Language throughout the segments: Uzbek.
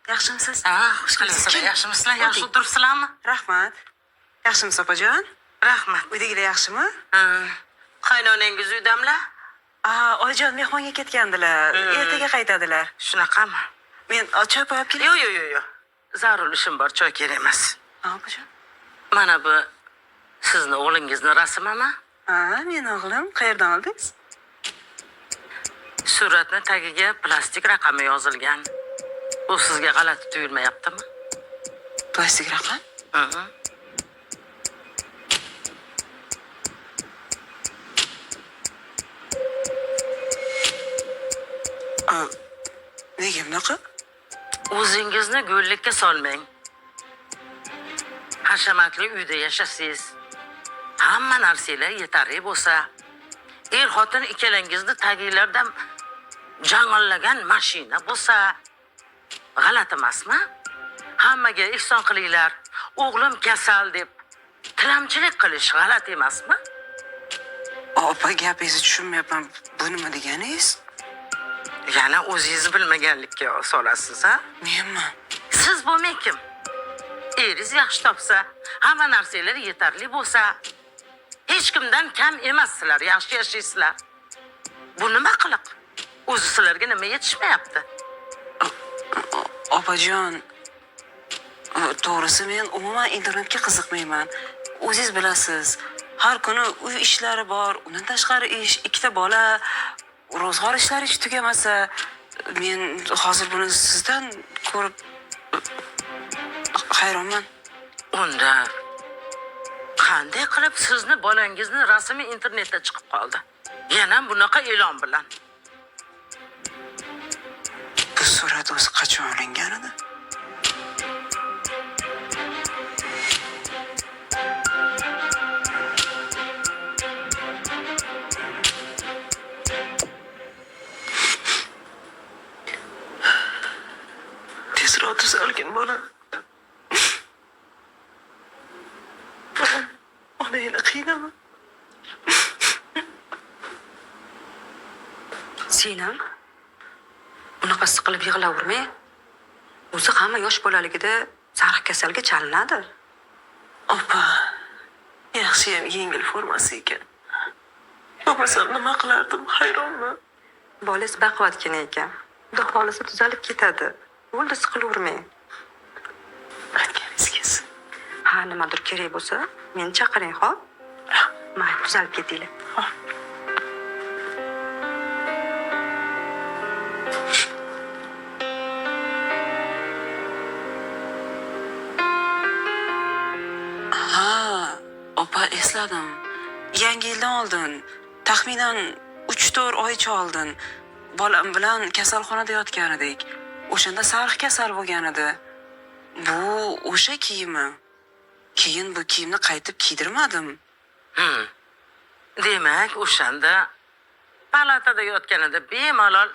Yaxshimisiz? Xush kelibsizlar. Yaxshimisizlar? Yaxshi o'tiribsizlarmi? Rahmat. Yaxshimisiz opajon? Rahmat. Uydagilar yaxshimi? Qaynonangiz uydamlar? Oyijon mehmonga ketgandilar. Ertaga qaytadilar. Shunaqami? Men choy qo'yib kelay. Yo'q. Zarur ishim bor, choy kerak emas. Opajon. Mana bu sizni o'g'lingizni rasmimi? Men o'g'lim. Qayerdan oldingiz? Suratni tagiga plastik raqami yozilgan. Bu sizga g'alati tuyulmayaptimi? Plastik raqam? Nega bunaqa? O'zingizni go'llikka solmang. Hashamatli uyda yashasiz. Hamma narsalar yetarli bo'lsa, xotin ikkalangizni taginglardan jangollagan mashina bo'lsa, g'alati emasmi? Hammaga ihson qilinglar. O'g'lim kasal deb tilamchilik qilish g'alati emasmi? Opa, gapingizni tushunmayapman. Bu nima deganingiz? Yana o'zingiz bilmaganlikka solasiz, ha? Menmi? Siz bo'lmay kim? Eringiz yaxshi topsa, hamma narsalar yetarli bo'lsa, hech kimdan kam emassizlar, yaxshi yashaysizlar. Bu nima qiliq? O'zi sizlarga nima yetishmayapti? Opajon, to'g'risi men umuman internetga qiziqmayman. O'zingiz bilasiz, har kuni uy ishlari bor, undan tashqari ish, ikkita bola, ro'zg'or ishlari hech tugamasa, men hozir buni sizdan ko'rib hayronman. Unda qanday qilib sizni bolangizni rasmi internetda chiqib qoldi? Yana bunaqa e'lon bilan. Bu surat o'zi qachon olingan edi? Tezroq tuzalgin bola. Onangni qiynama. Sinam, unaqa siqilib yig'lavermay. O'zi hamma yosh bolaligida sariq kasalga chalinadi. Opa, yaxshiyam yengil formasi ekan. Bo'lmasam nima qilardim, hayronman. Bolangiz baquvvatgina ekan. Xudo xolisa tuzalib ketadi. Bo'ldi, siqilavermang. Aytganingiz kelsin. Nimadir kerak bo'lsa, meni chaqiring, xo'p? Mayli, tuzalib ketinglar. Opa, esladim. Yangi yildan oldin, taxminan 3-4 oycha oldin bolam bilan kasalxonada yotgan edik. O'shanda sariq kasal bo'lgan edi. Bu o'sha kiyimi. Keyin bu kiyimni qaytib kiydirmadim. Demak, o'shanda palatada yotganida bemalol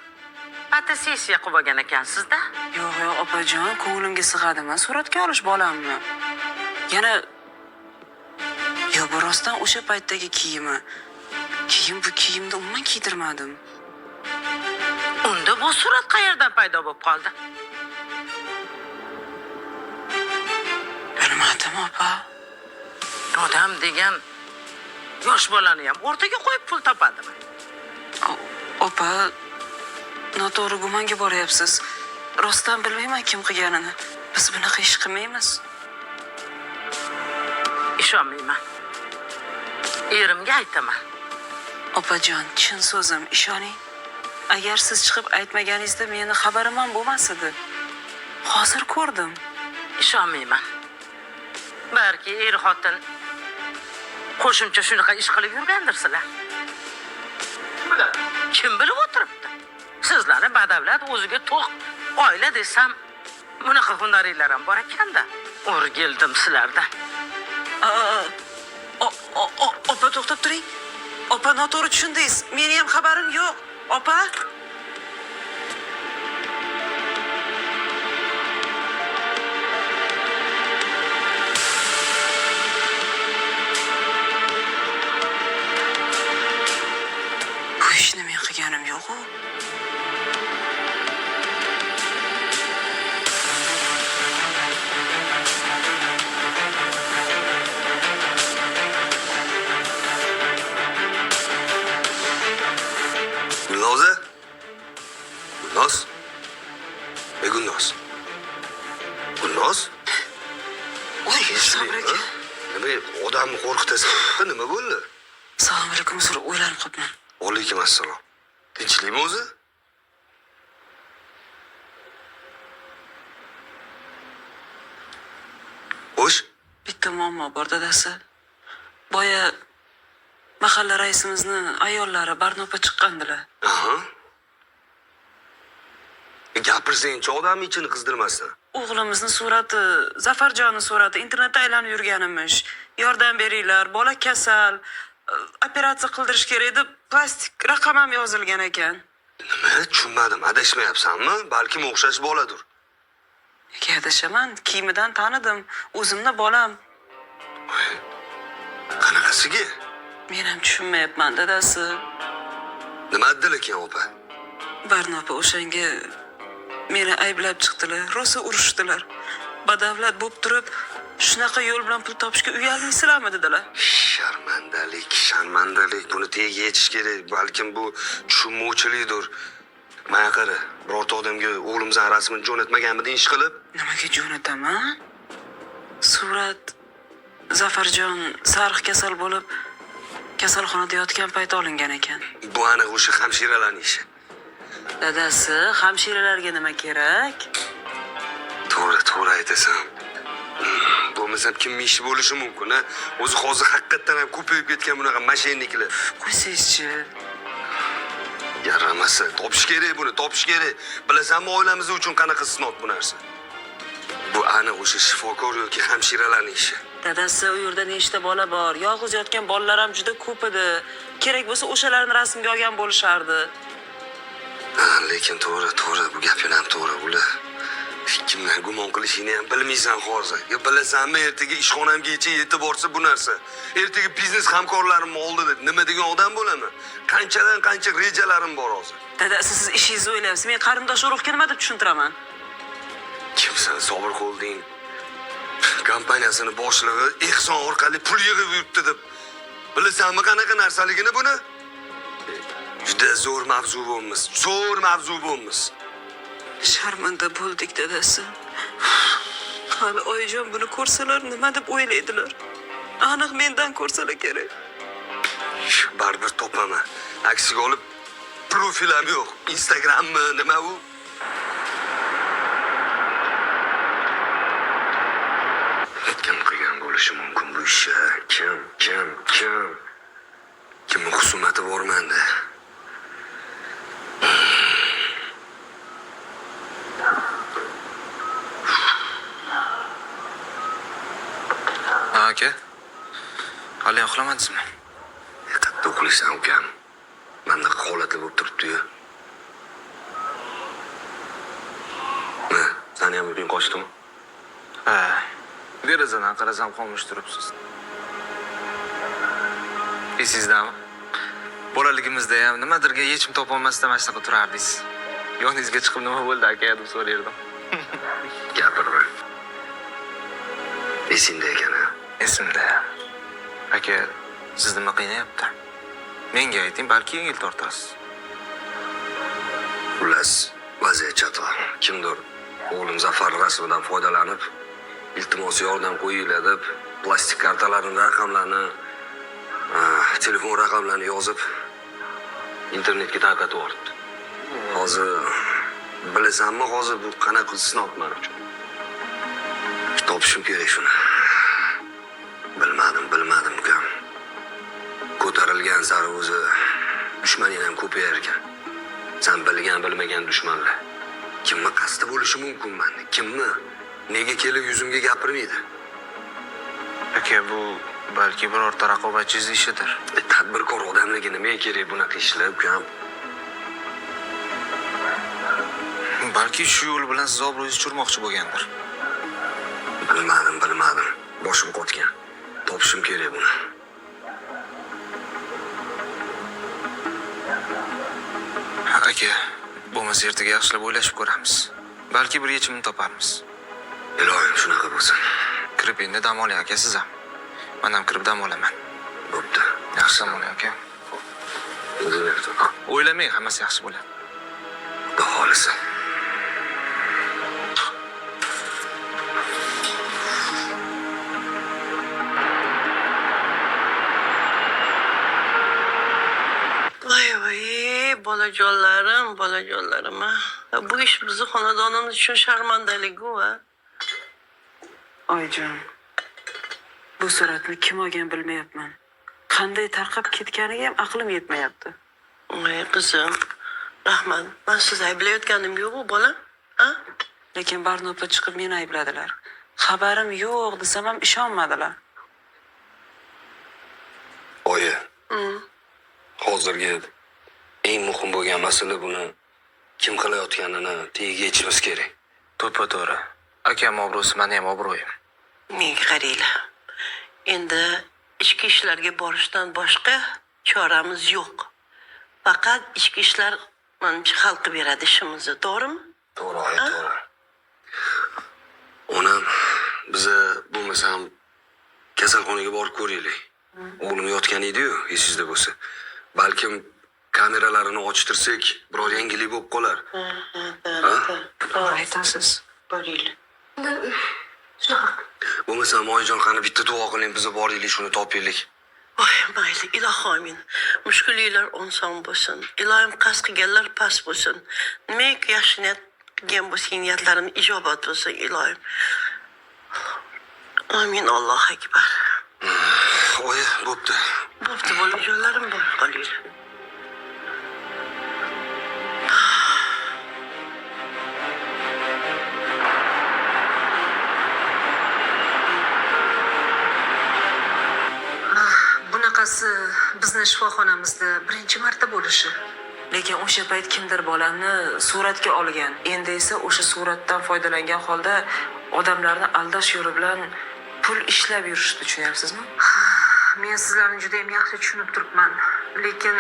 fotosessiya qilib olgan ekansizda? Yo'q, opajon, ko'nglimga sig'adimi suratga olish bolamni. Yana bu rostdan o'sha paytdagi kiyimi. Keyin bu kiyimni umuman kiydirmadim. Unda bu surat qayerdan paydo bo'lib qoldi? Bilmadim, opa. Odam degan yosh bolani ham o'rtaga qo'yib pul topadimi? Opa, noto'g'ri gumonga boryapsiz. Rostdan bilmayman kim qilganini. Biz bunaqa ish qilmaymiz. Ishonmayman. Erimga aytaman. Opajon, chin so'zim, ishoning. Agar siz chiqib aytmaganingizda meni xabarim ham bo'lmas edi. Hozir ko'rdim. Ishonmayman. Balki xotin qo'shimcha shunaqa ish qilib yurgandirsizlar. Kim bilib o'tiribdi? Sizlarni badavlat o'ziga to'q oila desam, bunaqa hunaringlar ham bor ekanda. O'rgildim sizlardan. Opa, to'xtab turing. Opa, noto'g'ri tushundingiz. Meni ham xabarim yo'q. Opa. Bu ishni men qilganim yo'q-ku. Gulnoz? Gulnoz? Voy, Sabir aka. Nima odamni qo'rqitasan? Nima bo'ldi? Assalomu alaykum, so'ra o'ylanib qolibman. Alaykum assalom. Tinchlikmi o'zi? Xo'sh, Bitta muammo bor dadasi. Boya mahalla raisimizni ayollari Barnopa chiqqandilar. aha. Gapirsang-chi odam ichini qizdirmasdan. O'g'limizni surati, Zafarjonning surati internetda aylanib yurganimish. Yordam beringlar, bola kasal, operatsiya qildirish kerak deb plastik raqam ham yozilgan ekan. Nima? Tushunmadim. Adashmayapsanmi? Balkim o'xshash boladir. Nega adashaman? Kiyimidan tanidim. O'zimni bolam. Qanaqasiga? Men ham tushunmayapman dadasi. Nima dedilar ekan opa? Barnopa o'shanga meni ayblab chiqdilar, rosa urishdilar. Badavlat bo'lib turib, shunaqa yo'l bilan pul topishga uyalmaysizlarmi dedilar. Sharmandalik. Buni tega yetish kerak. Balkim bu tushunmovchilikdir. Mana qara, birorta odamga o'g'limizning rasmini jo'natmaganmiding ish qilib? Nimaga jo'nataman? Surat Zafarjon sariq kasal bo'lib, kasalxonada yotgan payt olingan ekan. Bu aniq o'sha hamshiralarning ishi. Dadasi, hamshiralarga nima kerak? To'g'ri aytasan. Bo'lmasam kimning ishi bo'lishi mumkin, a? O'zi hozir haqiqatdan ham ko'payib ketgan bunaqa mashinniklar. Qo'ysangizchi. Yaramasa, topish kerak buni, topish kerak. Bilasanmi, oilamiz uchun qanaqa sinov bu narsa? Bu aniq o'sha shifokor yoki hamshiralarning ishi. Dadasi, u yerda nechta bola bor? Yolg'iz yotgan bolalar ham juda ko'p edi. Kerak bo'lsa o'shalarni rasmga olgan bo'lishardi. Lekin to'g'ri, bu gaping ham to'g'ri. Ular kimdan gumon qilishini ham bilmaysan hozir. Yo bilasanmi, ertaga ishxonamgacha yetib borsa bu narsa. Ertaga biznes hamkorlarim oldida nima degan odam bo'laman? Qanchadan qancha rejalarim bor hozir. Dadasi, siz ishingizni o'ylayapsiz. Men qarindosh urug'ga nima deb tushuntiraman? Kimsan Sobir Holding kompaniyasini boshlig'i ehson orqali pul yig'ib yuribdi deb. Bilasanmi qanaqa narsaligini buni? Juda zo'r mavzu bo'lmiz. Sharmanda bo'ldik dadasi. Hali oyijon buni ko'rsalar nima deb o'ylaydilar? Aniq mendan ko'rsalar kerak. Baribir topaman. Aksiga olib profilim yo'q. Instagrammi, nima u? Kim qilgan bo'lishi mumkin bu ishni? Kim? Kimning xusumati bor menda? Aka, hali uxlamadingizmi? Qayerda uxlaysan ukam? Menda holatli bo'lib turibdi-yu. Sani ham uying qochdimi? Ha. Derazadan qarasam qolmish turibsiz. Esingizdami? Bolaligimizda ham nimadirga yechim topolmasdan mana shunaqa turardingiz. Yoningizga chiqib nima bo'ldi aka deb so'rardim. Gapirma. Esingda ekan-a? Esimda. Aka, siz nima qiynayapti? Menga ayting, balki yengil tortasiz. Xullas, vaziyat chatoq. Kimdir o'g'lim Zafar rasmidan foydalanib, iltimos yordam qo'yinglar deb plastik kartalarning raqamlarini, telefon raqamlarini yozib internetga tarqatib yuboribdi. Hozir bilasanmi, hozir bu qanaqa sinov men uchun? Topishim kerak shuni. Bilmadim ukam. Ko'tarilgan sari o'zi dushmaning ham ko'payar ekan. Sen bilmagan dushmanlar. Kimni qasdi bo'lishi mumkin menda? Kimni? Nega kelib yuzimga gapirmaydi? Aka, bu balki birorta raqobatchiz ishidir. Tadbirkor odamligi nimaga kerak bunaqa ishlar, ukam? Balki shu yo'l bilan siz obro'yingizni tushirmoqchi bo'lgandir. Bilmadim. Boshim qotgan. Topishim kerak buni. Aka, bo'lmasa ertaga yaxshilab o'ylashib ko'ramiz. Balki bir yechimini toparmiz. Ilohim shunaqa bo'lsin. Kirib endi dam oling aka, siz ham. Men ham kirib dam olaman. Bo'pti. Yaxshi dam oling aka. O'zinglar O'ylamang, hammasi yaxshi bo'ladi. Xudo xolisa. bolajonlarim, ha. Bu ish bizni xonadonimiz uchun sharmandalik-ku, ha. Oyijon, bu suratni kim olgan bilmayapman. Qanday tarqab ketganiga ham aqlim yetmayapti. Voy qizim, rahmat. Men sizni ayblayotganim yo'q-ku, bola. Ha? Lekin Barnopa chiqib meni aybladilar. Xabarim yo'q desam ham ishonmadilar. Oyi, hozirgi eng muhim bo'lgan masala buni kim qilayotganini tagiga yetishimiz kerak. To'ppa-to'g'ri. Akam obro'si, meni ham obro'yim. Menga qaranglar. Endi ichki ishlarga borishdan boshqa choramiz yo'q. Faqat ichki ishlar menimcha hal qilib beradi ishimizni, to'g'rimi? To'g'ri, oyi, to'g'ri. Onam, biza bo'lmasam kasalxonaga borib ko'raylik. O'g'lim yotgan edi-yu, esingizda bo'lsa. Balkim kameralarini ochtirsak, biror yangilik bo'lib qolar. To'g'ri. Aytasiz. Boraylik. Bo'lmasam oyijon qani bitta duo qiling, biza boraylik, shuni topaylik. Voy, mayli, ilohim. Mushkulliklar oson bo'lsin. Ilohim qasd qilganlar past bo'lsin. Nimaiki yaxshi niyat qilgan bo'lsa, niyatlarim ijobat bo'lsin, ilohim. Amin, Alloh akbar. Oyi, bo'pti. Bo'pti, bolajonlarim, borib qolinglar. Bunaqasi bizni shifoxonamizda birinchi marta bo'lishi. Lekin o'sha payt kimdir bolamni suratga olgan. Endi esa o'sha suratdan foydalangan holda odamlarni aldash yo'li bilan pul ishlab yurishni tushunyapsizmi? Men sizlarni juda ham yaxshi tushunib turibman. Lekin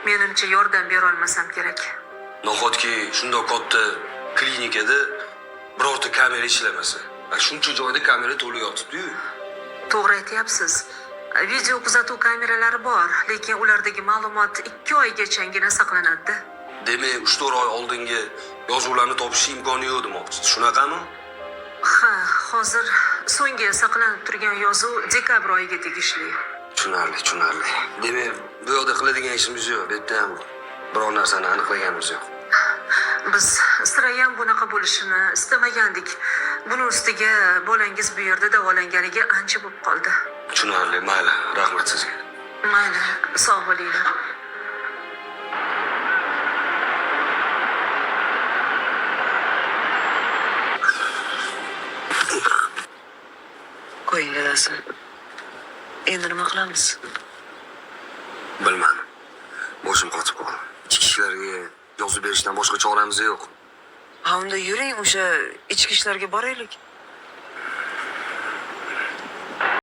menimcha yordam bera olmasam kerak. Nahotki shundoq katta klinikada birorta kamera ishlamasa. Shuncha joyda kamera to'lib yotibdi-yu. To'g'ri aytyapsiz. Video kuzatuv kameralari bor, lekin ulardagi ma'lumot 2 oygachagina saqlanadi. Demak, 3-4 oy oldingi yozuvlarni topish imkoni yo'q demoqchisiz. Shunaqami? Ha, hozir so'nggi saqlanib turgan yozuv dekabr oyiga tegishli. Tushunarli. Demak, bu yoqda qiladigan ishimiz yo'q. Bu yerda ham biror narsani aniqlaganimiz yo'q. Biz sirayam bunaqa bo'lishini istamagandik. Buning ustiga bolangiz bu yerda davolanganiga ancha bo'lib qoldi. Tushunarli, mayli, rahmat sizga. Mayli, sog' bo'linglar. Qo'ying dadasi. Endi nima qilamiz? Bilmadim. Boshim qotib qoldi. Ichki ishlarga yozib berishdan boshqa choramiz yo'q. Ha, unda yuring o'sha ichki ishlarga boraylik.